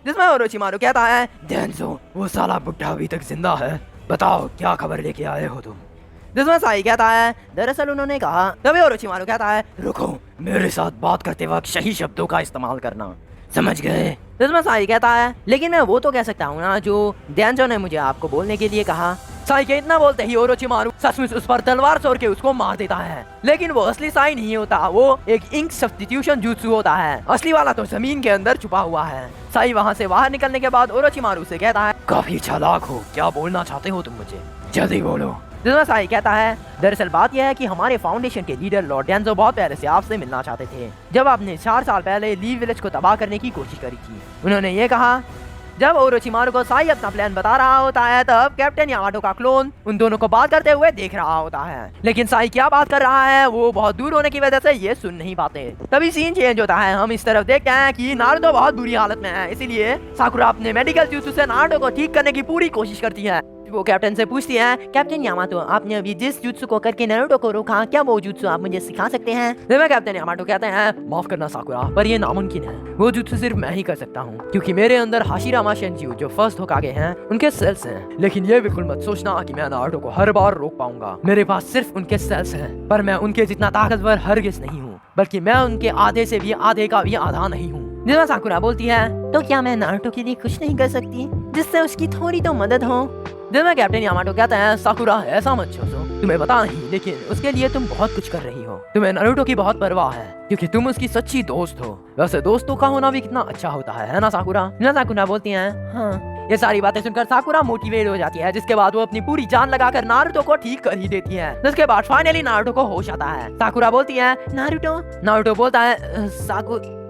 Speaker 2: जिसमें ओरोचिमारू कहता है, डेंजो, वो साला बुढ़ा अभी तक जिंदा है, बताओ क्या खबर लेके आए हो तुम। जिसमें साई कहता है, दरअसल उन्होंने कहा। तभी ओरोचिमारू कहता है, रुको, मेरे साथ बात करते वक्त सही शब्दों का इस्तेमाल करना, समझ गए। जिसमें साई कहता है, लेकिन मैं वो तो कह सकता हूँ ना जो डेंजो ने मुझे आपको बोलने के लिए कहा। साई के इतना बोलते ही ओरोचिमारू सचमुच उस पर तलवार छोड़ के उसको मार देता है, लेकिन वो असली साई नहीं होता, वो एक इंक सब्स्टिट्यूशन जुत्सु होता है, असली वाला तो जमीन के अंदर छुपा हुआ है। साई वहाँ से बाहर निकलने के बाद ओरोचिमारू से कहता है, काफी चालाक हो, क्या बोलना चाहते हो तुम मुझे, जल्दी बोलो। जिसमें साई कहता है, दरअसल बात यह है कि हमारे फाउंडेशन के लीडर लॉर्ड डेंजो बहुत पहले से आपसे मिलना चाहते थे, जब आपने 4 साल पहले लीव विलेज को तबाह करने की कोशिश करी थी। उन्होंने ये कहा। जब ओरोचिमारू को साई अपना प्लान बता रहा होता है, तब कैप्टन यामाटो का क्लोन उन दोनों को बात करते हुए देख रहा होता है, लेकिन साई क्या बात कर रहा है वो बहुत दूर होने की वजह से ये सुन नहीं पाते। तभी सीन चेंज होता है, हम इस तरफ देखते हैं कि नारुतो बहुत बुरी हालत में है, इसीलिए साकुरा अपने मेडिकल जुत्सु से नारुतो को ठीक करने की पूरी कोशिश करती है। वो कैप्टन से पूछती है, कैप्टन यामाटो, आपने अभी जिस जुत्सु को करके नारुतो को रोका, क्या वो जुत्सु आप मुझे सिखा सकते हैं। जब कैप्टन यामाटो कहते हैं, माफ करना साकुरा, पर ये नामुमकिन है, वो जुत्सु सिर्फ मैं ही कर सकता हूँ, क्योंकि मेरे अंदर हाशिरामा शिनज्यू जो फर्स्ट होकागे हैं उनके सेल्स हैं, लेकिन ये बिल्कुल मत सोचना कि मैं नारुतो को हर बार रोक पाऊंगा, मेरे पास सिर्फ उनके सेल्स हैं, पर मैं उनके जितना ताकतवर हरगिज नहीं हूँ, बल्कि मैं उनके आधे से भी आधे का भी आधा नहीं हूँ। जिसमें साकुरा बोलती है, तो क्या मैं नारुतो के लिए कुछ नहीं कर सकती जिससे उसकी थोड़ी तो मदद हो। जिसमें कैप्टन यामाटो कहता है, साकुरा ऐसा मत सोचो, तुम्हें पता नहीं, लेकिन उसके लिए तुम बहुत कुछ कर रही हो, तुम्हें नारुतो की बहुत परवाह है, क्योंकि तुम उसकी सच्ची दोस्त हो। वैसे दोस्तों का होना भी कितना अच्छा होता है ना साकुरा। साकुरा बोलती है, हाँ। ये सारी बातें सुनकर साकुरा मोटिवेट हो जाती है, जिसके बाद वो अपनी पूरी जान लगाकर नारुतो को ठीक कर ही देती है। जिसके बाद फाइनली नारुतो को होश आता है। साकुरा बोलती है, नारुतो बोलता है,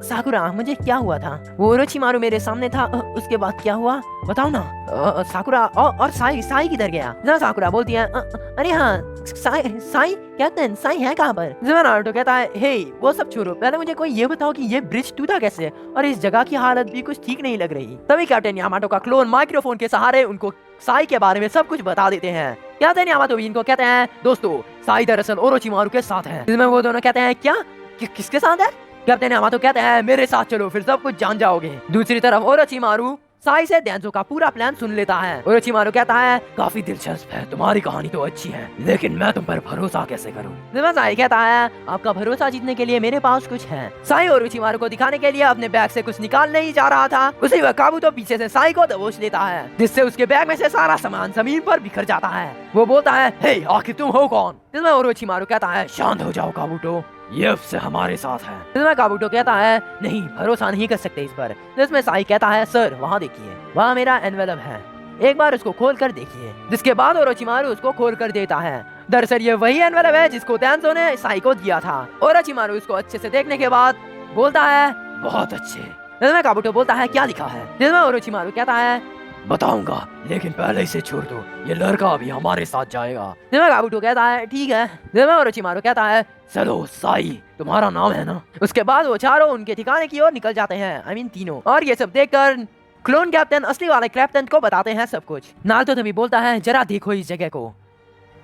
Speaker 2: साकुरा मुझे क्या हुआ था, वो ओरोचिमारू मेरे सामने था, उसके बाद क्या हुआ बताओ ना। साकुरा और साई किधर गया। साकुरा बोलती है, अरे हाँ, साई कैप्टन, साई है कहाँ पर। नारुतो कहता है, हे वो सब छोड़ो, पहले मुझे कोई ये बताओ कि ये ब्रिज टूटा कैसे, और इस जगह की हालत भी कुछ ठीक नहीं लग रही। तभी कैप्टन यामाटो का क्लोन माइक्रोफोन के सहारे उनको साई के बारे में सब कुछ बता देते हैं। कैप्टन यामाटो भी इनको कहते हैं, दोस्तों साई दरअसल ओरोचिमारू के साथ है। जिसमें वो दोनों कहते हैं, क्या किसके साथ है। कैप्टन यामाटो कहते हैं, मेरे साथ चलो, फिर सब कुछ जान जाओगे। दूसरी तरफ ओरोचिमारू साई से डेंजो का पूरा प्लान सुन लेता है। ओरोचिमारू कहता है, काफी दिलचस्प है, तुम्हारी कहानी तो अच्छी है, लेकिन मैं तुम पर भरोसा कैसे करूं। साई कहता है, आपका भरोसा जीतने के लिए मेरे पास कुछ है। साई ओरोचिमारू को दिखाने के लिए अपने बैग से कुछ निकालने ही जा रहा था, उसी वक्त काबुतो पीछे से साई को दबोच लेता है, जिससे उसके बैग में से सारा सामान जमीन पर बिखर जाता है। वो बोलता है, हे आखिर तुम हो कौन। जिसमें ओरोचिमारू कहता है, शांत हो जाओ काबुतो, ये अब से हमारे साथ है। जिसमें काबुतो कहता है, नहीं, भरोसा नहीं कर सकते इस पर। जिसमें साई कहता है, सर वहाँ देखिए, वहाँ मेरा एनवेलप है, एक बार उसको खोल कर देखिए। जिसके बाद ओरोचिमारू उसको खोल कर देता है। दरअसल ये वही एनवेलप है जिसको डेंजो ने साई को दिया था। ओरोचिमारू उसको अच्छे से देखने के बाद बोलता है, बहुत अच्छे। जिसमें काबुतो बोलता है, क्या लिखा है। जिसमें ओरोचिमारू कहता है, बताऊंगा, लेकिन पहले इसे छोड़ दो, ये लड़का अभी हमारे साथ जाएगा। जिसमें काबुतो कहता है, ठीक है। जिसमें ओरोचिमारू कहता है, चलो साई, तुम्हारा नाम है ना। उसके बाद वो चारों उनके ठिकाने की ओर निकल जाते हैं, तीनों। और ये सब देखकर क्लोन कैप्टन असली वाले कैप्टन को बताते हैं सब कुछ। नारुतो तभी बोलता है, जरा देखो इस जगह को,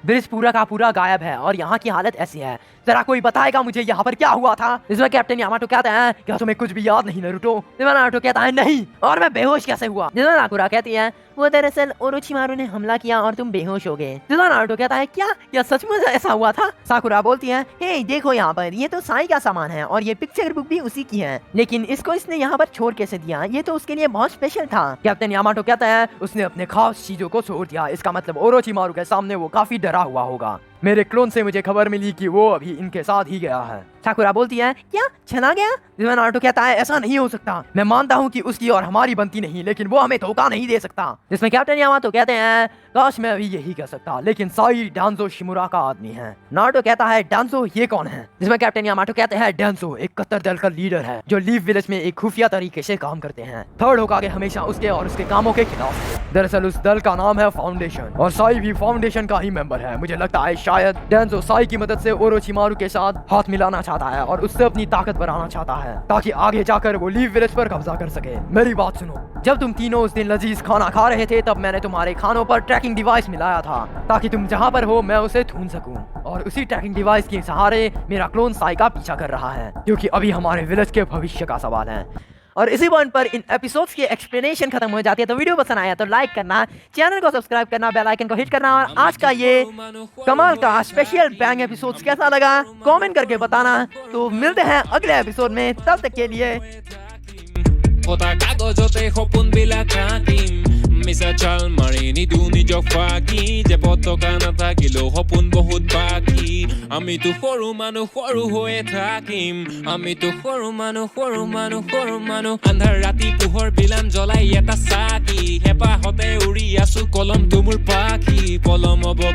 Speaker 2: ब्रिज पूरा का पूरा गायब है और यहाँ की हालत ऐसी है, जरा कोई बताएगा मुझे यहाँ पर क्या हुआ था। इसमें कैप्टन यामाटो कहते हैं, क्या तुम्हें कुछ भी याद नहीं नारुतो। जिसमें नारुतो कहता है, नहीं, और मैं बेहोश कैसे हुआ। जिसमें साकुरा कहती है, वो दरअसल ओरोचिमारू ने हमला किया और तुम बेहोश हो गए। जिसमें नारुतो कहता है, क्या सचमुच ऐसा हुआ था। साकुरा बोलती है, हे देखो यहाँ पर, ये तो साई का सामान है और ये पिक्चर बुक भी उसी की है, लेकिन इसको इसने यहाँ पर छोड़ कैसे दिया, ये तो उसके लिए बहुत स्पेशल था। कैप्टन यामाटो कहता है, उसने अपने खास चीजों को छोड़ दिया, इसका मतलब ओरोचिमारू के सामने वो काफी डरा हुआ होगा। मेरे क्लोन से मुझे खबर मिली कि वो अभी इनके साथ ही गया है। साकुरा बोलती है, क्या चला गया? जिसमें नारुतो कहता है, ऐसा नहीं हो सकता। मैं मानता हूँ कि उसकी और हमारी बनती नहीं, लेकिन वो हमें धोखा नहीं दे सकता। जिसमें कैप्टन यामातो कहते हैं, काश मैं अभी यही कह सकता, लेकिन साई डांजो शिमुरा का आदमी है। नारुतो कहता है, डांजो ये कौन है? जिसमें कैप्टन यामातो कहते हैं, डांजो एक कत्तर दल का लीडर है जो लीफ विलेज में एक खुफिया तरीके से काम करते हैं। थर्ड होकागे हमेशा उसके और उसके कामों के खिलाफ है। दरअसल उस दल का नाम है फाउंडेशन, और साई भी फाउंडेशन का ही मेंबर है। मुझे लगता है शायद डांजो साई की मदद से ओरोचिमारू के साथ हाथ मिलाना चाहता है और उससे अपनी ताकत बढ़ाना चाहता है, ताकि आगे जाकर वो लीफ विलेज पर कब्जा कर सके। मेरी बात सुनो, जब तुम तीनों उस दिन लजीज खाना खा रहे थे, तब मैंने तुम्हारे खानों पर ट्रैकिंग डिवाइस मिलाया था, ताकि तुम जहाँ पर हो मैं उसे ढूंढ सकूं। और उसी ट्रैकिंग डिवाइस के सहारे मेरा क्लोन साई का पीछा कर रहा है, क्योंकि अभी हमारे विलेज के भविष्य का सवाल है। और इसी पॉइंट पर इन एपिसोड्स की एक्सप्लेनेशन खत्म हो जाती है। तो वीडियो पसंद आया तो लाइक करना, चैनल को सब्सक्राइब करना, बेल आइकन को हिट करना, और आज का ये कमाल का स्पेशल बैंग एपिसोड कैसा लगा कमेंट करके बताना। तो मिलते हैं अगले एपिसोड में, तब तक के लिए
Speaker 3: Otak kagozote hopun bilakakim Misa chal marini duni jofaki Jeboto kanata kilo hopun bohut baki Ami tu horu hoye thakim Ami tu horu manu Andhar rati puhor bilan jolai eta saki Hepa hote uri asu kolom tumur paki Polom obo